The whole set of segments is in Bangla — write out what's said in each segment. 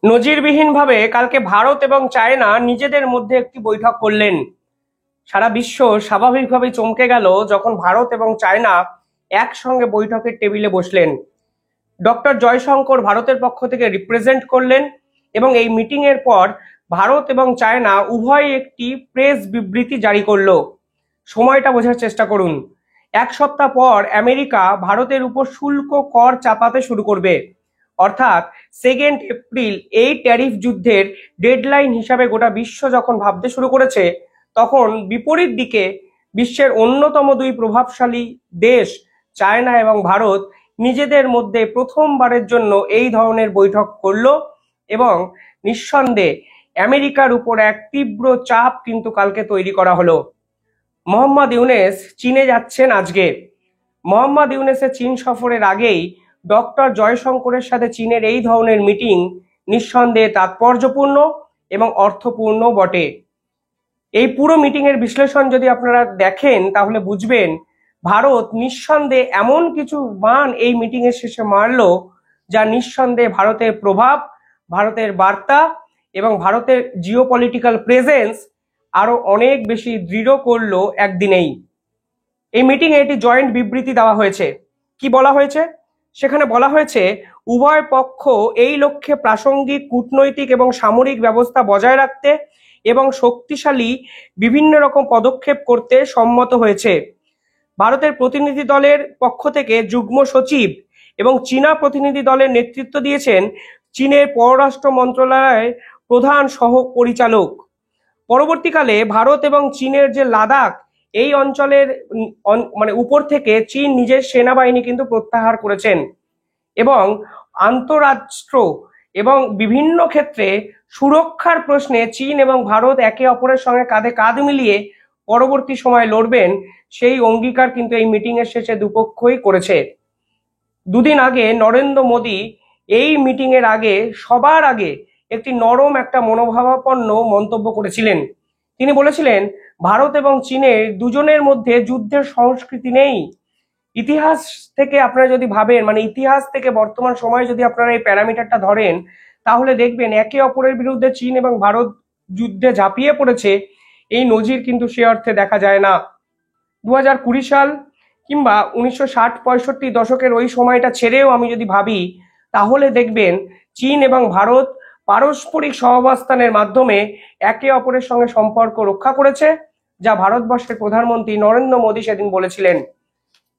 নজিরবিহীনভাবে কালকে ভারত এবং চায়না নিজেদের মধ্যে একটি বৈঠক করলেন। সারা বিশ্ব স্বাভাবিকভাবেই চমকে গেল যখন ভারত এবং চায়না একসঙ্গে বৈঠকের টেবিলে বসলেন। ডক্টর জয়শঙ্কর ভারতের পক্ষ থেকে রিপ্রেজেন্ট করলেন এবং এই মিটিং এর পর ভারত এবং চায়না উভয় একটি প্রেস বিবৃতি জারি করলো। সময়টা বোঝার চেষ্টা করুন। এক সপ্তাহ পর আমেরিকা ভারতের উপর শুল্ক কর চাপাতে শুরু করবে, অর্থাৎ 2 এপ্রিল এই ট্যারিফ যুদ্ধের ডেডলাইন হিসাবে গোটা বিশ্ব যখন ভাবতে শুরু করেছে, তখন বিপরীত দিকে বিশ্বের অন্যতম দুই প্রভাবশালী দেশ চায়না এবং ভারত নিজেদের মধ্যে প্রথমবারের জন্য এই ধরনের বৈঠক করলো এবং নিঃসন্দেহে আমেরিকার উপর এক তীব্র চাপ কিন্তু কালকে তৈরি করা হলো। মোহাম্মদ ইউনেস চীনে যাচ্ছেন আজকে। মোহাম্মদ ইউনেসের চীন সফরের আগেই ডক্টর জয়শঙ্করের সাথে চীনের এই ধরনের মিটিং নিঃসন্দেহে তাৎপর্যপূর্ণ এবং অর্থপূর্ণ বটে। এই পুরো মিটিং এর বিশ্লেষণ যদি আপনারা দেখেন তাহলে বুঝবেন ভারত নিঃসন্দেহে এমন কিছু বাণ এই মিটিং এর শেষে মারলো যা নিঃসন্দেহে ভারতের প্রভাব, ভারতের বার্তা এবং ভারতের জিওপলিটিক্যাল প্রেজেন্স আরো অনেক বেশি দৃঢ় করলো একদিনেই। এই মিটিংয়ে একটি জয়েন্ট বিবৃতি দেওয়া হয়েছে। কি বলা হয়েছে? সেখানে বলা হয়েছে উভয় পক্ষ এই লক্ষ্যে প্রাসঙ্গিক কূটনৈতিক এবং সামরিক ব্যবস্থা বজায় রাখতে এবং শক্তিশালী বিভিন্ন রকম পদক্ষেপ করতে সম্মত হয়েছে। ভারতের প্রতিনিধি দলের পক্ষ থেকে যুগ্ম সচিব এবং চীনা প্রতিনিধি দলের নেতৃত্ব দিয়েছেন চীনের পররাষ্ট্র মন্ত্রণালয়ের প্রধান সহ পরিচালক। পরবর্তীকালে ভারত এবং চীনের যে লাদাখ এই অঞ্চলের উপর থেকে চীন নিজের সেনাবাহিনী কিন্তু প্রত্যাহার করেছেন এবং আন্তঃরাষ্ট্র এবং বিভিন্ন ক্ষেত্রে সুরক্ষার প্রশ্নে চীন এবং ভারত একে অপরের সঙ্গে কাঁধে কাঁধ মিলিয়ে পরবর্তী সময় লড়বেন, সেই অঙ্গীকার কিন্তু এই মিটিং এর শেষে দুপক্ষই করেছে। দুদিন আগে নরেন্দ্র মোদী এই মিটিং এর আগে সবার আগে একটি নরম একটা মনোভাবাপন্ন মন্তব্য করেছিলেন। তিনি বলেছিলেন ভারত এবং চীনের দুজনের মধ্যে যুদ্ধের সংস্কৃতি নেই। ইতিহাস থেকে আপনারা যদি ভাবেন, ইতিহাস থেকে বর্তমান সময়ে যদি আপনারা এই প্যারামিটারটা ধরেন, তাহলে দেখবেন একে অপরের বিরুদ্ধে চীন এবং ভারত যুদ্ধে ঝাঁপিয়ে পড়েছে, এই নজির কিন্তু সে অর্থে দেখা যায় না। 2020 সাল কিংবা 1960-65 দশকের ওই সময়টা ছেড়েও আমি যদি ভাবি, তাহলে দেখবেন চীন এবং ভারত পারস্পরিক সহাবস্থানের মাধ্যমে একে অপরের সঙ্গে সম্পর্ক রক্ষা করেছে, যা ভারতবর্ষের প্রধানমন্ত্রী নরেন্দ্র মোদী সেদিন বলেছিলেন।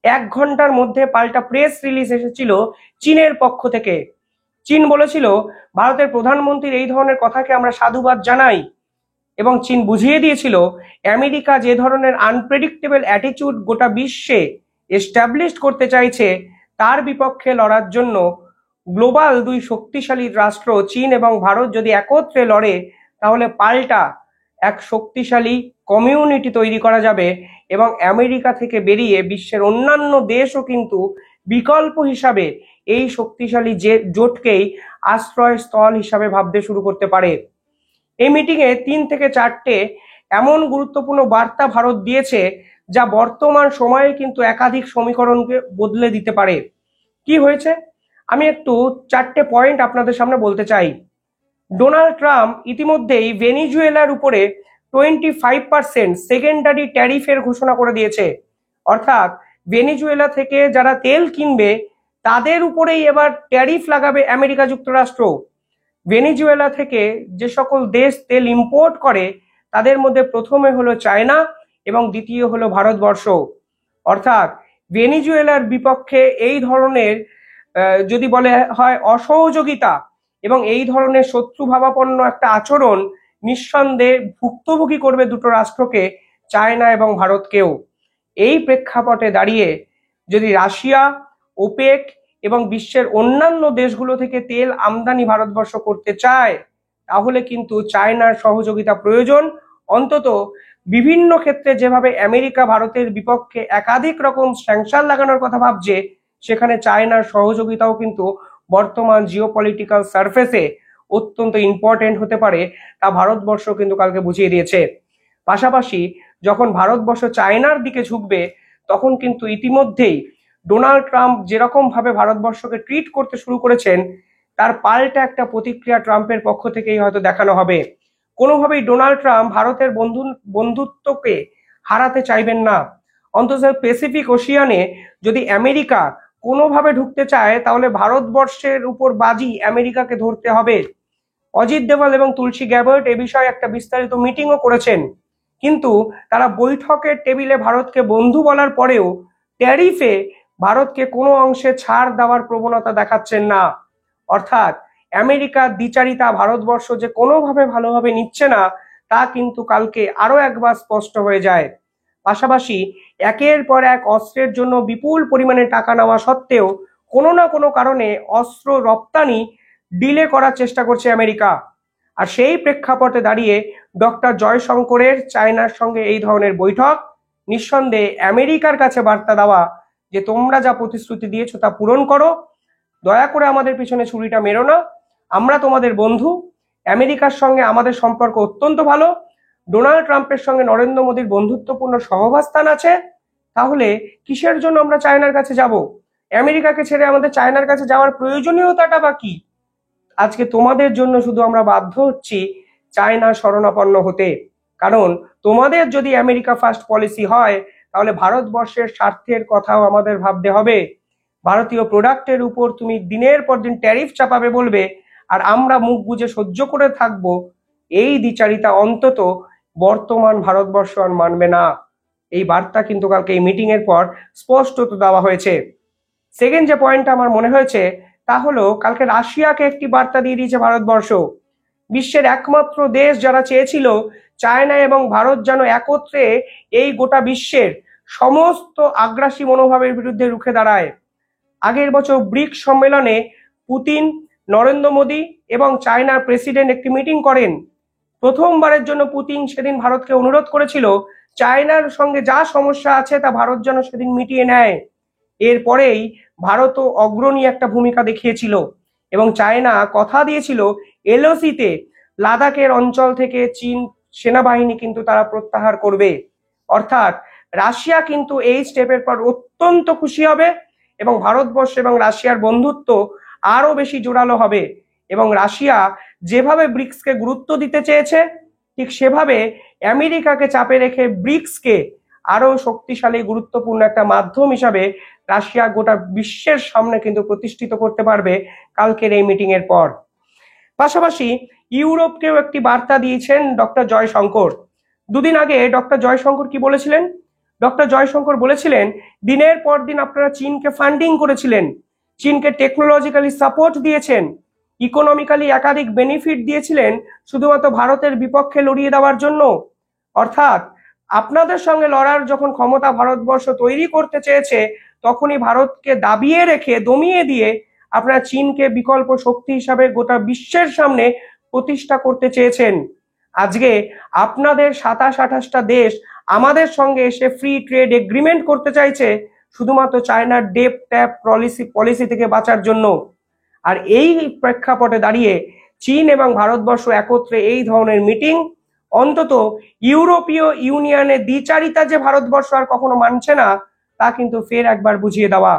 1 ঘন্টার মধ্যে পাল্টা প্রেস রিলিজ এসেছিল চীনের পক্ষ থেকে। চীন বলেছিল ভারতের প্রধানমন্ত্রীর এই ধরনের কথাকে আমরা সাধুবাদ জানাই এবং চীন বুঝিয়ে দিয়েছিল আমেরিকা যে ধরনের আনপ্রেডিক্টেবল অ্যাটিটিউড গোটা বিশ্বে এস্টাবলিশ করতে চাইছে, তার বিপক্ষে লড়ার জন্য গ্লোবাল দুই শক্তিশালী রাষ্ট্র চীন এবং ভারত যদি একত্রে লড়ে, তাহলে পাল্টা এক শক্তিশালী কমিউনিটি তৈরি করা যাবে এবং আমেরিকা থেকে বেরিয়ে বিশ্বের অন্যান্য দেশও কিন্তু বিকল্প হিসাবে এই শক্তিশালী জোটকেই আশ্রয়স্থল হিসাবে ভাবতে শুরু করতে পারে। এই মিটিংয়ে 3 থেকে 4টে এমন গুরুত্বপূর্ণ বার্তা ভারত দিয়েছে যা বর্তমান সময়ে কিন্তু একাধিক সমীকরণকে বদলে দিতে পারে। কি হয়েছে আমি একটু 4টে পয়েন্ট আপনাদের সামনে বলতে চাই। ডোনাল্ড ট্রাম্প ইতিমধ্যেই ভেনিজুয়েলার উপরে 25% সেকেন্ডারি ট্যারিফের ঘোষণা করে দিয়েছে, অর্থাৎ ভেনিজুয়েলা থেকে যারা তেল কিনবে তাদের উপরেই এবার ট্যারিফ লাগাবে আমেরিকা যুক্তরাষ্ট্র। ভেনিজুয়েলা থেকে যে সকল দেশ তেল ইম্পোর্ট করে তাদের মধ্যে প্রথমে হলো চায়না এবং দ্বিতীয় হলো ভারতবর্ষ। অর্থাৎ ভেনিজুয়েলার বিপক্ষে এই ধরনের যদি বলে হয় অসহযোগিতা এবং এই ধরনের শত্রুভাবাপন্ন একটা আচরণ নিঃসন্দেহে ভুক্তভোগী করবে দুটো রাষ্ট্রকে, চায়না এবং ভারতকেও। এই প্রেক্ষাপটে দাঁড়িয়ে যদি রাশিয়া, ওপেক এবং বিশ্বের অন্যান্য দেশগুলো থেকে তেল আমদানি ভারতবর্ষ করতে চায়, তাহলে কিন্তু চায়নার সহযোগিতা প্রয়োজন। অন্তত বিভিন্ন ক্ষেত্রে যেভাবে আমেরিকা ভারতের বিপক্ষে একাধিক রকম স্যাংশন লাগানোর কথা ভাবছে, সেখানে চায়নার সহযোগিতাও কিন্তু বর্তমান জিওপলিটিক্যাল সারফেসে অত্যন্ত ইম্পর্টেন্ট হতে পারে, তা ভারতবর্ষ কিন্তু কালকে বুঝিয়ে দিয়েছে। পাশাপাশি যখন ভারতবর্ষ চায়নার দিকে ঝুঁকবে, তখন কিন্তু ইতিমধ্যেই ডোনাল্ড ট্রাম্প যেরকম ভাবে ভারতবর্ষকে ট্রিট করতে শুরু করেছেন, তার পাল্টা একটা প্রতিক্রিয়া ট্রাম্পের পক্ষ থেকেই হয়তো দেখানো হবে। কোনোভাবেই ডোনাল্ড ট্রাম্প ভারতের বন্ধুত্বকে হারাতে চাইবেন না। অন্তত প্যাসিফিক ওশিয়ানে যদি আমেরিকা কোনোভাবে ঢুকতে চায় তাহলে ভারতবর্ষের উপর বাজি আমেরিকাকে ধরতে হবে। অজিত দেওয়াল এবং তুলসী গ্যাবার্ট এ বিষয়ে একটা বিস্তারিত মিটিংও করেছেন, কিন্তু তারা বৈঠকের টেবিলে ভারতকে বন্ধু বলার পরেও ট্যারিফে ভারতকে কোনো অংশে ছাড় দেওয়ার প্রবণতা দেখাচ্ছেন না। অর্থাৎ আমেরিকার দ্বিচারিতা ভারতবর্ষ যে কোনোভাবে ভালোভাবে নিচ্ছে না তা কিন্তু কালকে আরো একবার স্পষ্ট হয়ে যায়। পাশাপাশি একের পর এক অস্ত্রের জন্য বিপুল পরিমাণে টাকা নেওয়া সত্ত্বেও কোনো না কোনো কারণে অস্ত্র রপ্তানি ডিলে করার চেষ্টা করছে আমেরিকা। আর সেই প্রেক্ষাপটে দাঁড়িয়ে ডক্টর জয়শঙ্করের চায়নার সঙ্গে এই ধরনের বৈঠক নিঃসন্দেহে আমেরিকার কাছে বার্তা দেওয়া যে তোমরা যা প্রতিশ্রুতি দিয়েছো তা পূরণ করো, দয়া করে আমাদের পিছনে ছুরিটা মেরো না, আমরা তোমাদের বন্ধু, আমেরিকার সঙ্গে আমাদের সম্পর্ক অত্যন্ত ভালো, ডোনাল্ড ট্রাম্পের সঙ্গে নরেন্দ্র মোদীর বন্ধুত্বপূর্ণ সহাবস্থান আছে, তাহলে কিসের জন্য আমরা চায়নার কাছে যাব? আমেরিকাকে ছেড়ে আমাদের চায়নার কাছে যাওয়ার প্রয়োজনীয়তাটা বা কি? আজকে তোমাদের জন্য শুধু আমরা বাধ্য হচ্ছি চায়না শরণাপন্ন হতে, কারণ তোমাদের যদি আমেরিকা ফার্স্ট পলিসি হয় তাহলে ভারতবর্ষের স্বার্থের কথাও আমাদের ভাবতে হবে। ভারতীয় প্রোডাক্টের উপর তুমি দিনের পর দিন ট্যারিফ চাপাবে বলবে, আর আমরা মুখ বুজে সহ্য করে থাকবো, এই দ্বিচারিতা অন্তত বর্তমান ভারতবর্ষ আর মানবে না। এই বার্তা কিন্তু কালকে এই মিটিং এর পর স্পষ্টত দেওয়া হয়েছে। সেকেন্ড যে পয়েন্টটা আমার মনে হয়েছে তা হলো কালকে রাশিয়াকে একটি বার্তা দিয়ে দিয়েছে ভারতবর্ষ। বিশ্বের একমাত্র দেশ যারা চেয়েছিল চায়না এবং ভারত যেন একত্রে এই গোটা বিশ্বের সমস্ত আগ্রাসী মনোভাবের বিরুদ্ধে রুখে দাঁড়ায়। আগের বছর ব্রিক্স সম্মেলনে পুতিন, নরেন্দ্র মোদী এবং চায়নার প্রেসিডেন্ট একটি মিটিং করেন। প্রথমবারের জন্য পুতিন সেদিন ভারতকে অনুরোধ করেছিল চায়নার সঙ্গে যা সমস্যা আছে তা ভারত যেন সেদিন মিটিয়ে নেয়। এরপরেই ভারতও অগ্রণী একটা ভূমিকা দেখিয়েছিল এবং চায়না কথা দিয়েছিল এলওসিতে লাদাখের অঞ্চল থেকে চীন সেনাবাহিনী কিন্তু তারা প্রত্যাহার করবে। অর্থাৎ রাশিয়া কিন্তু এই স্টেপের পর অত্যন্ত খুশি হবে এবং ভারতবর্ষ এবং রাশিয়ার বন্ধুত্ব আরো বেশি জোরালো হবে। এবং রাশিয়া যেভাবে ব্রিক্সকে গুরুত্ব দিতে চেয়েছে ঠিক সেভাবে আমেরিকাকে চাপে রেখে ব্রিক্সকে আরো শক্তিশালী গুরুত্বপূর্ণ একটা মাধ্যম হিসাবে রাশিয়া গোটা বিশ্বের সামনে কিন্তু প্রতিষ্ঠিত করতে পারবে কালকের এই মিটিং এর পর। পাশাপাশি ইউরোপকেও একটি বার্তা দিয়েছেন ডক্টর জয়শঙ্কর। দুদিন আগে ডক্টর জয়শঙ্কর কি বলেছিলেন? ডক্টর জয়শঙ্কর বলেছিলেন দিনের পর দিন আপনারা চীনকে ফান্ডিং করেছিলেন, চীনকে টেকনোলজিক্যালি সাপোর্ট দিয়েছেন, ইকোনমিক্যালি একাধিক বেনিফিট দিয়েছিলেন শুধুমাত্র ভারতের বিপক্ষে লড়িয়ে দেওয়ার জন্য। অর্থাৎ আপনাদের সঙ্গে লড়ার যখন ক্ষমতা ভারতবর্ষ তৈরি করতে চেয়েছে তখনই ভারতকে দাবিয়ে রেখে দমিয়ে দিয়ে আপনারা চীনকে বিকল্প শক্তি হিসাবে গোটা বিশ্বের সামনে প্রতিষ্ঠা করতে চেয়েছেন। আজকে আপনাদের 27-28টা দেশ আমাদের সঙ্গে এসে ফ্রি ট্রেড এগ্রিমেন্ট করতে চাইছে শুধুমাত্র চায়নার ডেপ ট্যাপ পলিসি থেকে বাঁচার জন্য। আর এই প্রেক্ষাপটে দাঁড়িয়ে চীন এবং ভারতবর্ষ একত্রে এই ধরনের মিটিং অন্তত ইউরোপীয় ইউনিয়নের দ্বিচারিতা যে ভারতবর্ষ আর কখনো মানছে না তা কিন্তু ফের একবার বুঝিয়ে দেওয়া।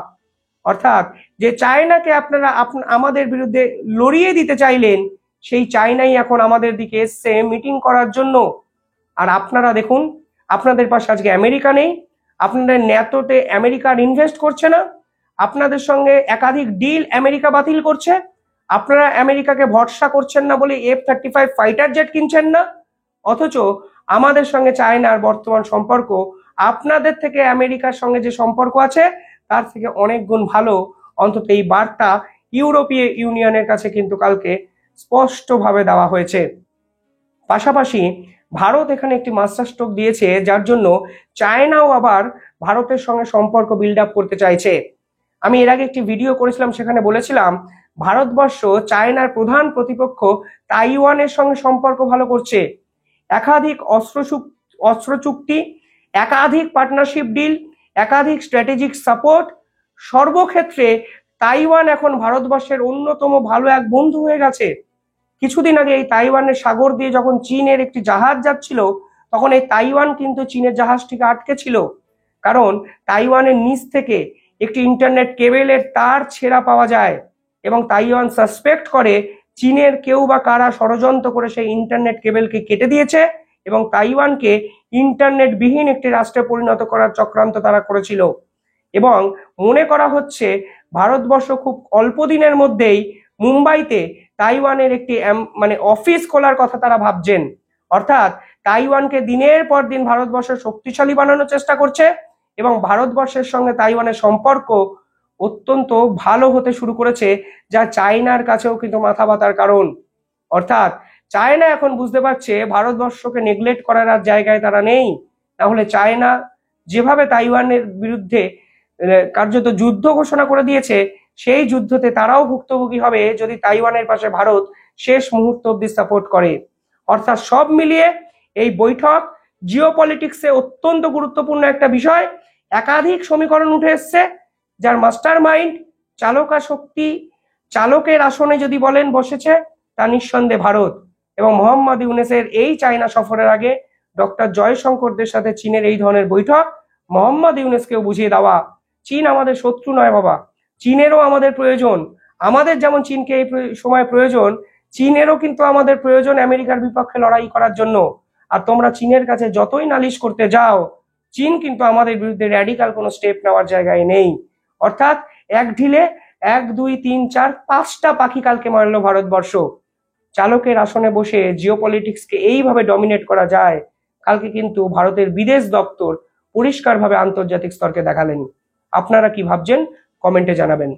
অর্থাৎ যে চায়নাকে আপনারা আমাদের বিরুদ্ধে লড়িয়ে দিতে চাইলেন সেই চায়নাই এখন আমাদের দিকে এসছে মিটিং করার জন্য। আর আপনারা দেখুন আপনাদের পাশে আজকে আমেরিকা নেই, আপনাদের ন্যাটোতে আমেরিকার ইনভেস্ট করছে না, আপনাদের সঙ্গে একাধিক ডিল আমেরিকা বাতিল করছে, আপনারা আমেরিকাকে ভরসা করছেন না বলে F-35 ফাইটার জেট কিনছেন না, অথচ আমাদের সঙ্গে চায়নার বর্তমান সম্পর্ক আপনাদের থেকে আমেরিকার সঙ্গে যে সম্পর্ক আছে তার থেকে অনেক গুণ ভালো। অন্তত এই বার্তা ইউরোপীয় ইউনিয়নের কাছে কিন্তু কালকে স্পষ্টভাবে দেওয়া হয়েছে। পাশাপাশি ভারত এখানে একটি মাস্টার স্ট্রোক দিয়েছে যার জন্য চায়নাও আবার ভারতের সঙ্গে সম্পর্ক বিল্ড আপ করতে চাইছে। আমি এর আগে একটি ভিডিও করেছিলাম, সেখানে বলেছিলাম ভারতবর্ষ চায়নার প্রধান প্রতিপক্ষ তাইওয়ানের সঙ্গে সম্পর্ক ভালো করছে, একাধিক অস্ত্র চুক্তি, একাধিক পার্টনারশিপ ডিল, একাধিক স্ট্র্যাটেজিক সাপোর্ট, সর্বক্ষেত্রে তাইওয়ান এখন ভারতবর্ষের অন্যতম ভালো এক বন্ধু হয়ে গেছে। কিছুদিন আগে এই তাইওয়ানের সাগর দিয়ে যখন চীনের একটি জাহাজ যাচ্ছিল তখন এই তাইওয়ান কিন্তু চীনের জাহাজটিকে আটকে ছিল, কারণ তাইওয়ানের নিচ থেকে একটি ইন্টারনেট কেবেলের তার ছেঁড়া পাওয়া যায়। এবং তাইওয়ান সাসপেক্ট করে চীনের কেউ বা কারা ষড়যন্ত্র করে সেই ইন্টারনেট কেবলকে কেটে দিয়েছে এবং তাইওয়ানকে ইন্টারনেট বিহীন একটি রাষ্ট্রে পরিণত করার চক্রান্ত তারা করেছিল। এবং মনে করা হচ্ছে ভারতবর্ষ খুব অল্প দিনের মধ্যেই মুম্বাইতে তাইওয়ানের একটি অফিস খোলার কথা তারা ভাবছেন। অর্থাৎ তাইওয়ানকে দিনের পর দিন ভারতবর্ষ শক্তিশালী বানানোর চেষ্টা করছে এবং ভারতবর্ষের সঙ্গে তাইওয়ানের সম্পর্ক অত্যন্ত ভালো হতে শুরু করেছে, যা চায়নার কাছেও কিন্তু মাথা ব্যথার কারণ। অর্থাৎ চায়না এখন বুঝতে পারছে ভারতবর্ষকে নেগলেক্ট করার আর জায়গায় তারা নেই। তাহলে চায়না যেভাবে তাইওয়ানের বিরুদ্ধে কার্যত যুদ্ধ ঘোষণা করে দিয়েছে, সেই যুদ্ধতে তারাও ভুক্তভোগী হবে যদি তাইওয়ানের পাশে ভারত শেষ মুহূর্ত অব্দি সাপোর্ট করে। অর্থাৎ সব মিলিয়ে এই বৈঠক জিওপলিটিক্সে অত্যন্ত গুরুত্বপূর্ণ একটা বিষয়। একাধিক সমীকরণ উঠে এসছে, যার মাস্টার মাইন্ড চালকা শক্তি চালকের আসনে যদি বলেন বসেছে, তা নিঃসন্দেহে ভারত। এবং মোহাম্মদ ইউনূসের এই চায়না সফরের আগে ডক্টর জয়শঙ্করদের সাথে চীনের এই ধরনের বৈঠক মোহাম্মদ ইউনূসকেও বুঝিয়ে দেওয়া, চীন আমাদের শত্রু নয় বাবা, চীনেরও আমাদের প্রয়োজন। আমাদের যেমন চীনকে এই সময় প্রয়োজন, চীনেরও কিন্তু আমাদের প্রয়োজন আমেরিকার বিপক্ষে লড়াই করার জন্য। আর তোমরা চীনের কাছে যতই নালিশ করতে যাও, চীন কিন্তু আমাদের বিরুদ্ধে র্যাডিক্যাল কোনো স্টেপ নেওয়ার জায়গায় নেই। অর্থাৎ এক ঢিলে 1 2 3 4 5টা পাখি কালকে মারল ভারতবর্ষ। চালকের আসনে বসে জিওপলিটিক্সকে এইভাবে ডমিনেট করা যায়, কালকে কিন্তু ভারতের বিদেশ দপ্তর পরিষ্কারভাবে আন্তর্জাতিক স্তরকে দেখালেন। আপনারা কি ভাবছেন কমেন্টে জানাবেন।